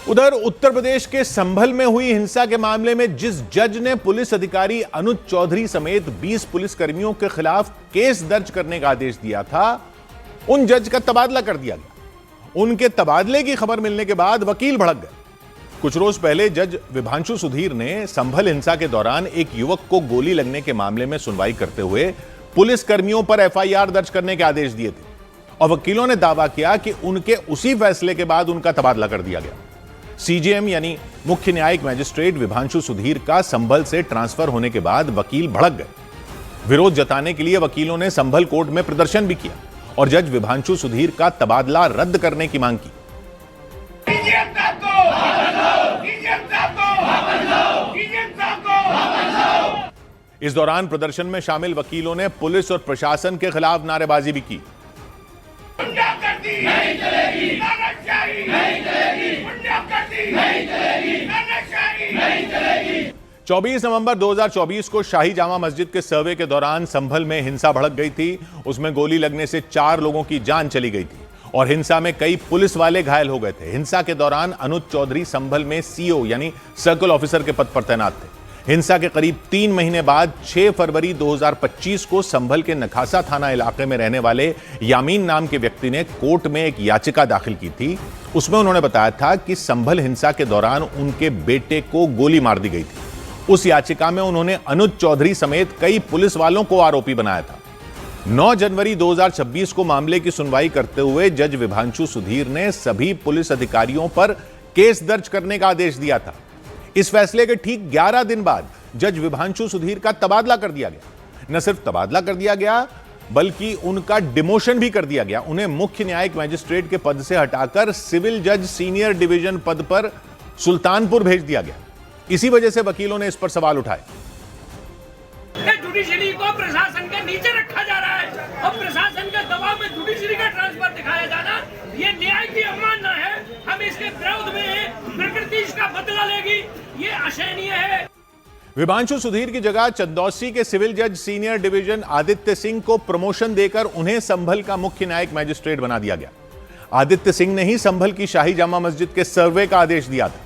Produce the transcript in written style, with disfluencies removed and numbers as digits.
उधर उत्तर प्रदेश के संभल में हुई हिंसा के मामले में जिस जज ने पुलिस अधिकारी अनुज चौधरी समेत 20 पुलिसकर्मियों के खिलाफ केस दर्ज करने का आदेश दिया था, उन जज का तबादला कर दिया गया। उनके तबादले की खबर मिलने के बाद वकील भड़क गए। कुछ रोज पहले जज विभांशु सुधीर ने संभल हिंसा के दौरान एक युवक को गोली लगने के मामले में सुनवाई करते हुए पुलिसकर्मियों पर एफआईआर दर्ज करने के आदेश दिए थे और वकीलों ने दावा किया कि उनके उसी फैसले के बाद उनका तबादला कर दिया गया। सीजेएम यानी मुख्य न्यायिक मैजिस्ट्रेट विभांशु सुधीर का संभल से ट्रांसफर होने के बाद वकील भड़क गए। विरोध जताने के लिए वकीलों ने संभल कोर्ट में प्रदर्शन भी किया और जज विभांशु सुधीर का तबादला रद्द करने की मांग की। इस दौरान प्रदर्शन में शामिल वकीलों ने पुलिस और प्रशासन के खिलाफ नारेबाजी भी की। 24 नवंबर 2024 को शाही जामा मस्जिद के सर्वे के दौरान संभल में हिंसा भड़क गई थी। उसमें गोली लगने से 4 लोगों की जान चली गई थी और हिंसा में कई पुलिस वाले घायल हो गए थे। हिंसा के दौरान अनुज चौधरी संभल में सीओ यानी सर्कल ऑफिसर के पद पर तैनात थे। हिंसा के करीब 3 महीने बाद 6 फरवरी 2025 को संभल के नखासा थाना इलाके में रहने वाले यामीन नाम के व्यक्ति ने कोर्ट में एक याचिका दाखिल की थी। उसमें उन्होंने बताया था कि संभल हिंसा के दौरान उनके बेटे को गोली मार दी गई थी। उस याचिका में उन्होंने अनुज चौधरी समेत कई पुलिस वालों को आरोपी बनाया था। 9 जनवरी 2026 को मामले की सुनवाई करते हुए जज विभांशु सुधीर ने सभी पुलिस अधिकारियों पर केस दर्ज करने का आदेश दिया था। इस फैसले के ठीक 11 दिन बाद जज विभांशु सुधीर का तबादला कर दिया गया। न सिर्फ तबादला कर दिया गया बल्कि उनका डिमोशन भी कर दिया गया। उन्हें मुख्य न्यायिक मैजिस्ट्रेट के पद से हटाकर सिविल जज सीनियर डिवीजन पद पर सुल्तानपुर भेज दिया गया। इसी वजह से वकीलों ने इस पर सवाल उठाए। जुडिशरी को प्रशासन के नीचे रखा जा रहा है और प्रशासन के दबाव में जुडिशरी का ट्रांसफर दिखाया जाना ये न्याय की अवमानना है। हम इसके विरोध में हैं। प्रकृति इसका बदला लेगी, ये असहनीय है। विभांशु सुधीर की जगह चंदौसी के सिविल जज सीनियर डिवीजन आदित्य सिंह को प्रमोशन देकर उन्हें संभल का मुख्य न्यायिक मैजिस्ट्रेट बना दिया गया। आदित्य सिंह ने ही संभल की शाही जामा मस्जिद के सर्वे का आदेश दिया था।